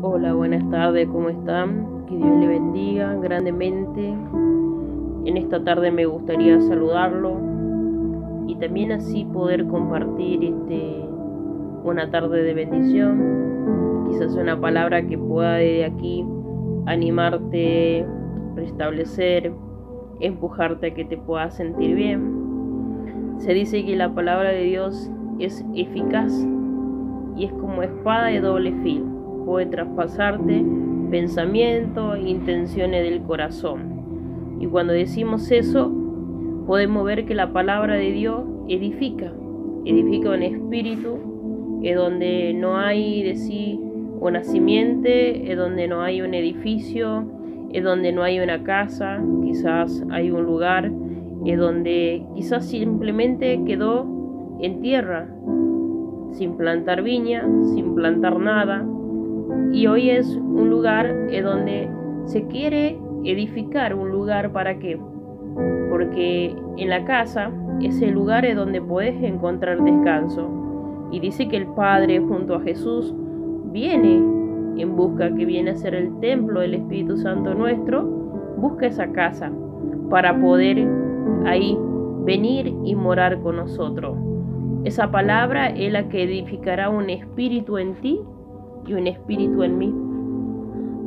Hola, buenas tardes, ¿cómo están? Que Dios le bendiga grandemente. En esta tarde me gustaría saludarlo y también así poder compartir una tarde de bendición. Quizás una palabra que pueda desde aquí animarte, restablecer, empujarte a que te puedas sentir bien. Se dice que la palabra de Dios es eficaz y es como espada de doble filo. Puede traspasarte pensamientos e intenciones del corazón. Y cuando decimos eso, podemos ver que la palabra de Dios edifica un espíritu, es donde no hay de sí una simiente, es donde no hay un edificio, es donde no hay una casa, quizás hay un lugar, es donde quizás simplemente quedó en tierra, sin plantar viña, sin plantar nada. Y hoy es un lugar donde se quiere edificar un lugar. ¿Para qué? Porque en la casa es el lugar donde puedes encontrar descanso. Y dice que el Padre junto a Jesús viene en busca, que viene a ser el templo del Espíritu Santo nuestro, busca esa casa para poder ahí venir y morar con nosotros. Esa palabra es la que edificará un espíritu en ti y un espíritu en mí,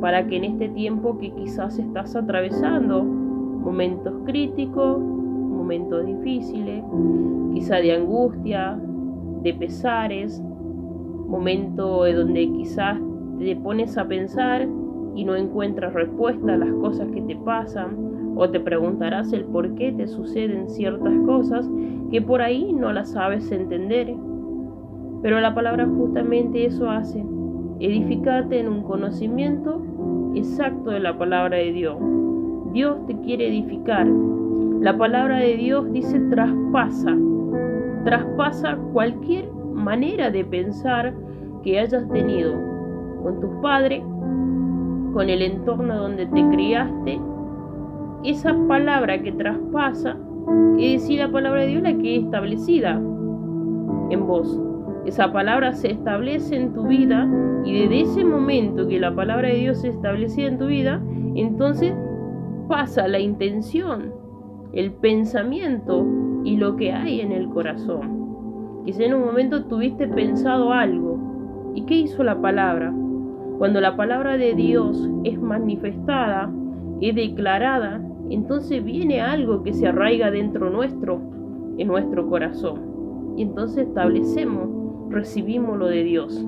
para que en este tiempo que quizás estás atravesando momentos críticos, momentos difíciles, quizá de angustia, de pesares, momentos donde quizás te pones a pensar y no encuentras respuesta a las cosas que te pasan, o te preguntarás el por qué te suceden ciertas cosas que por ahí no las sabes entender. Pero la palabra justamente eso hace, edificarte en un conocimiento exacto de la palabra de Dios. Dios te quiere edificar. La palabra de Dios dice traspasa cualquier manera de pensar que hayas tenido con tus padres, con el entorno donde te criaste. Esa palabra que traspasa es decir, la palabra de Dios la que es establecida en vos. Esa palabra se establece en tu vida, y desde ese momento que la palabra de Dios se establecida en tu vida, entonces pasa la intención, el pensamiento y lo que hay en el corazón. Quizá en un momento tuviste pensado algo. ¿Y qué hizo la palabra? Cuando la palabra de Dios es manifestada, es declarada, entonces viene algo que se arraiga dentro nuestro, en nuestro corazón. Y entonces recibimos lo de Dios.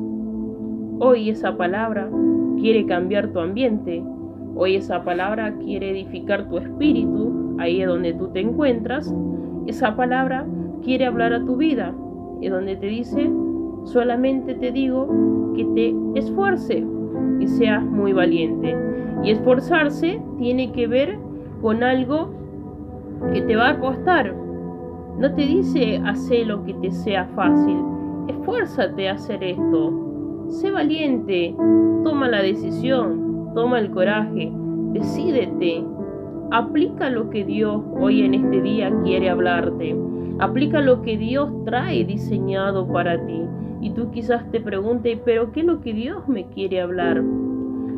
Hoy esa palabra quiere cambiar tu ambiente. Hoy esa palabra quiere edificar tu espíritu, ahí es donde tú te encuentras. Esa palabra quiere hablar a tu vida, es donde te dice, solamente te digo que te esfuerces y seas muy valiente. Y esforzarse tiene que ver con algo que te va a costar. No te dice hacer lo que te sea fácil. Esfuérzate a hacer esto. Sé valiente. Toma la decisión. Toma el coraje. Decídete. Aplica lo que Dios hoy en este día quiere hablarte. Aplica lo que Dios trae diseñado para ti. Y tú quizás te preguntes, ¿pero qué es lo que Dios me quiere hablar?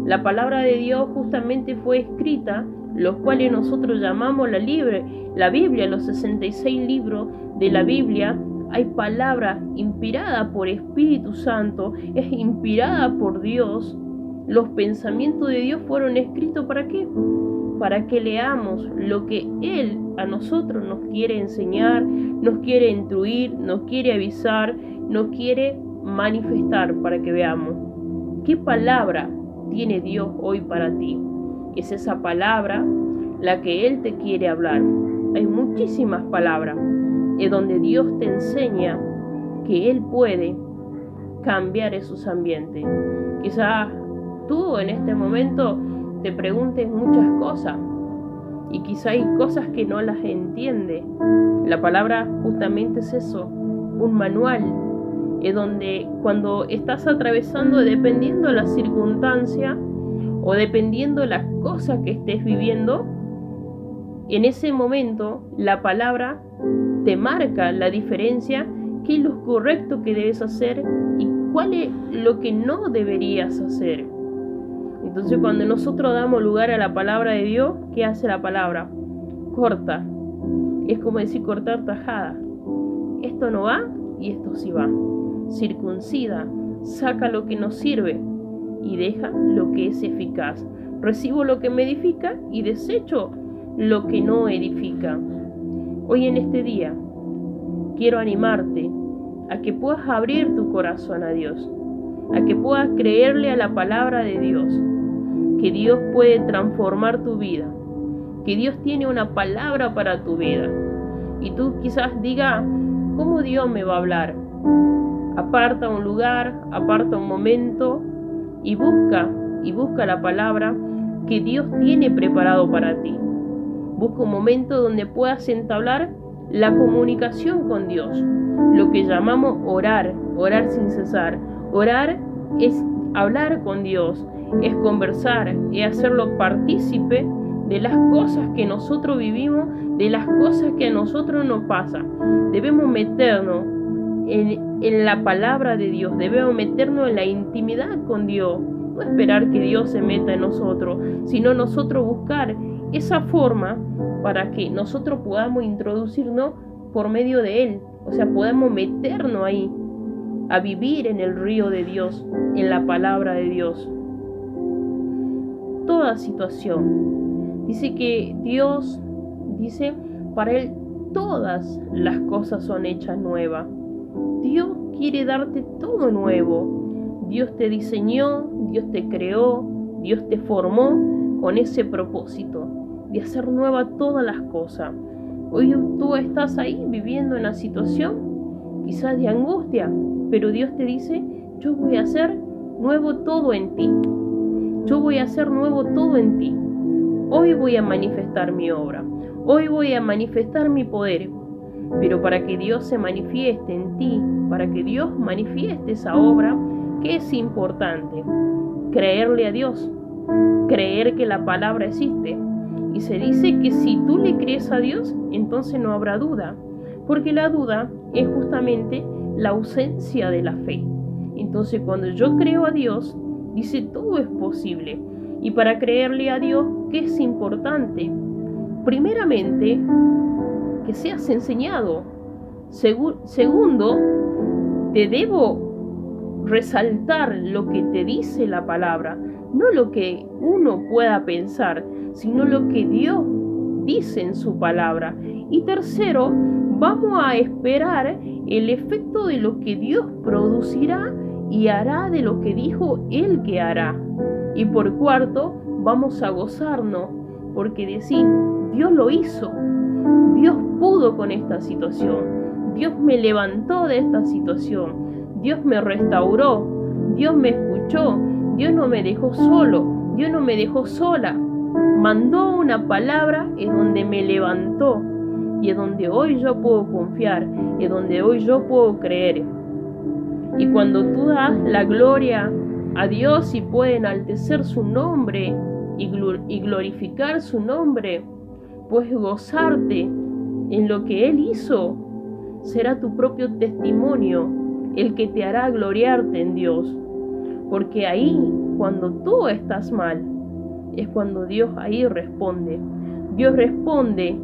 La palabra de Dios justamente fue escrita, los cuales nosotros llamamos la Biblia, los 66 libros de la Biblia. Hay palabra inspirada por Espíritu Santo, es inspirada por Dios. Los pensamientos de Dios fueron escritos ¿para qué? Para que leamos lo que Él a nosotros nos quiere enseñar, nos quiere instruir, nos quiere avisar, nos quiere manifestar para que veamos. ¿Qué palabra tiene Dios hoy para ti? Es esa palabra la que Él te quiere hablar. Hay muchísimas palabras en donde Dios te enseña que Él puede cambiar esos ambientes. Quizás tú en este momento te preguntes muchas cosas y quizá hay cosas que no las entiendes. La palabra justamente es eso, un manual, es donde cuando estás atravesando, dependiendo de la circunstancia o dependiendo de las cosas que estés viviendo, en ese momento la palabra te marca la diferencia, qué es lo correcto que debes hacer y cuál es lo que no deberías hacer. Entonces cuando nosotros damos lugar a la palabra de Dios, ¿qué hace la palabra? Corta. Es como decir cortar tajada. Esto no va y esto sí va. Circuncida, saca lo que nos sirve y deja lo que es eficaz. Recibo lo que me edifica y desecho lo que no edifica. Hoy en este día quiero animarte a que puedas abrir tu corazón a Dios, a que puedas creerle a la palabra de Dios, que Dios puede transformar tu vida, que Dios tiene una palabra para tu vida. Y tú quizás digas, ¿cómo Dios me va a hablar? Aparta un lugar, aparta un momento y busca la palabra que Dios tiene preparado para ti. Busca un momento donde puedas entablar la comunicación con Dios, lo que llamamos orar sin cesar. Orar es hablar con Dios, es conversar, es hacerlo partícipe de las cosas que nosotros vivimos, de las cosas que a nosotros nos pasan. Debemos meternos en la palabra de Dios, debemos meternos en la intimidad con Dios, no esperar que Dios se meta en nosotros, sino nosotros buscar esa forma para que nosotros podamos introducirnos por medio de Él, o sea, podamos meternos ahí, a vivir en el río de Dios, en la palabra de Dios. Toda situación. Dice que Dios, para Él todas las cosas son hechas nuevas. Dios quiere darte todo nuevo. Dios te diseñó, Dios te creó, Dios te formó con ese propósito de hacer nueva todas las cosas. Hoy tú estás ahí viviendo en una situación quizás de angustia, pero Dios te dice, yo voy a hacer nuevo todo en ti. Yo voy a hacer nuevo todo en ti. Hoy voy a manifestar mi obra. Hoy voy a manifestar mi poder. Pero para que Dios se manifieste en ti, para que Dios manifieste esa obra, ¿qué es importante? Creerle a Dios. Creer que la palabra existe. Y se dice que si tú le crees a Dios, entonces no habrá duda. Porque la duda es justamente la ausencia de la fe. Entonces cuando yo creo a Dios, dice todo es posible. Y para creerle a Dios, ¿qué es importante? Primeramente, que seas enseñado. Segundo, te debo resaltar lo que te dice la palabra, no lo que uno pueda pensar, sino lo que Dios dice en su palabra. Y tercero, vamos a esperar el efecto de lo que Dios producirá y hará de lo que dijo Él que hará. Y por cuarto, vamos a gozarnos, porque decir, Dios lo hizo, Dios pudo con esta situación, Dios me levantó de esta situación, Dios me restauró, Dios me escuchó, Dios no me dejó solo, Dios no me dejó sola, mandó una palabra en donde me levantó y es donde hoy yo puedo confiar, es donde hoy yo puedo creer. Y cuando tú das la gloria a Dios y puedes enaltecer su nombre y glorificar su nombre, puedes gozarte en lo que Él hizo, será tu propio testimonio el que te hará gloriarte en Dios. Porque ahí, cuando tú estás mal, es cuando Dios ahí responde. Dios responde,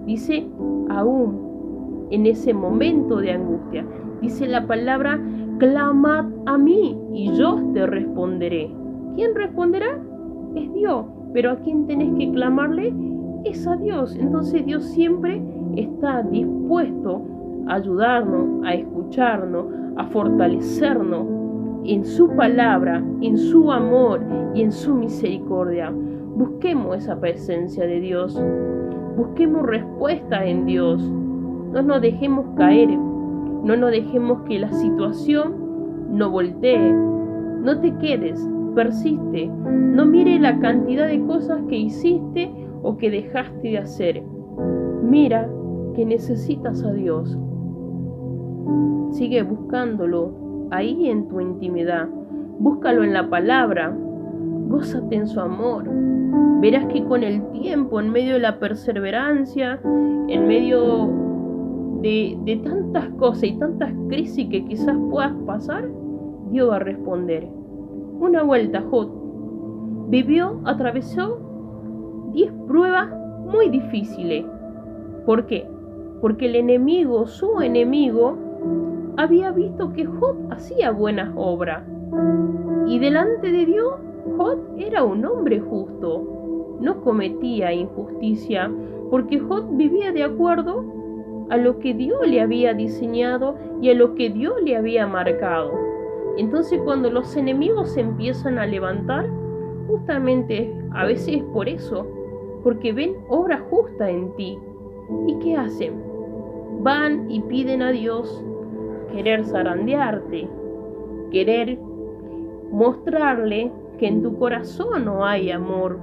dice, aún en ese momento de angustia. Dice la palabra, clamad a mí y yo te responderé. ¿Quién responderá? Es Dios. Pero a quién tenés que clamarle es a Dios. Entonces Dios siempre está dispuesto a ayudarnos, a escucharnos, a fortalecernos en su palabra, en su amor y en su misericordia. Busquemos esa presencia de Dios. Busquemos respuesta en Dios. No nos dejemos caer. No nos dejemos que la situación nos voltee. No te quedes, persiste. No mire la cantidad de cosas que hiciste o que dejaste de hacer. Mira que necesitas a Dios. Sigue buscándolo ahí en tu intimidad. Búscalo en la palabra. Gózate en su amor. Verás que con el tiempo, en medio de la perseverancia, en medio de tantas cosas y tantas crisis que quizás puedas pasar, Dios va a responder. Una vuelta, Jod. atravesó 10 pruebas muy difíciles. ¿Por qué? Porque el enemigo, su enemigo, había visto que Job hacía buenas obras. Y delante de Dios, Job era un hombre justo. No cometía injusticia, porque Job vivía de acuerdo a lo que Dios le había diseñado y a lo que Dios le había marcado. Entonces, cuando los enemigos se empiezan a levantar, justamente a veces es por eso, porque ven obra justa en ti. ¿Y qué hacen? Van y piden a Dios querer zarandearte, querer mostrarle que en tu corazón no hay amor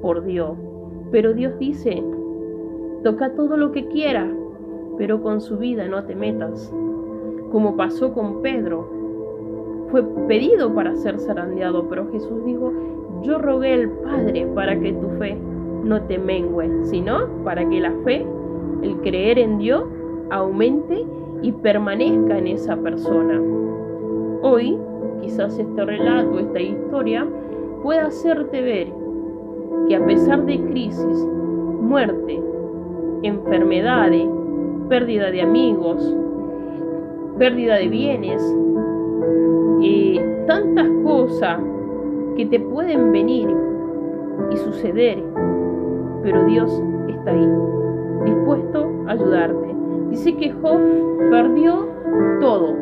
por Dios. Pero Dios dice, toca todo lo que quieras, pero con su vida no te metas. Como pasó con Pedro. Fue pedido para ser zarandeado, pero Jesús dijo, yo rogué al Padre para que tu fe no te mengue, sino para que la fe, el creer en Dios, aumente y permanezca en esa persona. Hoy, quizás este relato, esta historia, pueda hacerte ver que a pesar de crisis, muerte, enfermedades, pérdida de amigos, pérdida de bienes, tantas cosas que te pueden venir y suceder, pero Dios está ahí, dispuesto a ayudarte. Dice que Job perdió todo,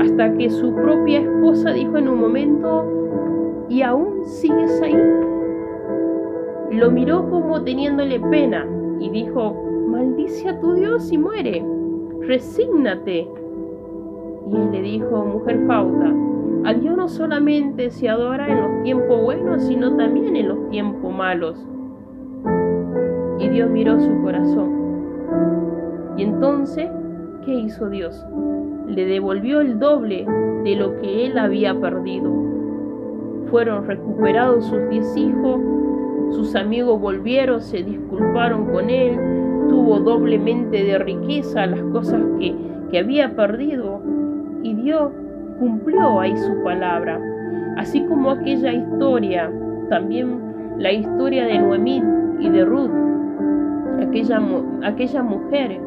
hasta que su propia esposa dijo en un momento, ¿y aún sigues ahí? Lo miró como teniéndole pena y dijo, maldice a tu Dios y muere, resígnate. Y él le dijo, mujer Fauta, a Dios no solamente se adora en los tiempos buenos, sino también en los tiempos malos. Y Dios miró su corazón. Y entonces, ¿qué hizo Dios? Le devolvió el doble de lo que él había perdido. Fueron recuperados sus 10 hijos, sus amigos volvieron, se disculparon con él, tuvo doblemente de riqueza las cosas que había perdido, y Dios cumplió ahí su palabra. Así como aquella historia, también la historia de Noemí y de Ruth, aquella mujer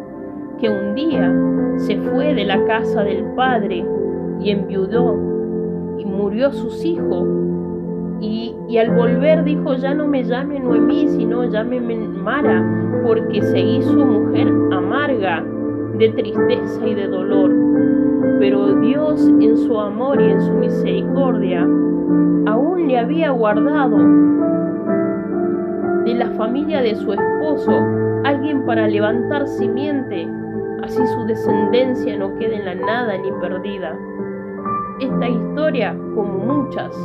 que un día se fue de la casa del padre y enviudó y murió sus hijos, y al volver dijo, ya no me llame Noemí, sino llámeme Mara, porque se hizo mujer amarga de tristeza y de dolor. Pero Dios, en su amor y en su misericordia, aún le había guardado de la familia de su esposo alguien para levantar simiente, así su descendencia no quede en la nada ni perdida. Esta historia, como muchas,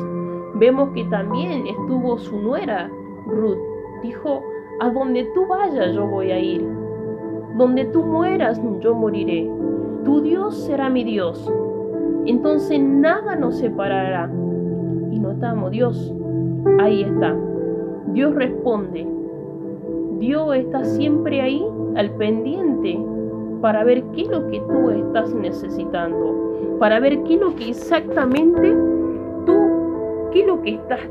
vemos que también estuvo su nuera Ruth. Dijo, a donde tú vayas yo voy a ir, donde tú mueras yo moriré, tu Dios será mi Dios, entonces nada nos separará. Y notamos, Dios, ahí está, Dios responde, Dios está siempre ahí al pendiente para ver qué es lo que tú estás necesitando, para ver qué es lo que exactamente tú, qué es lo que estás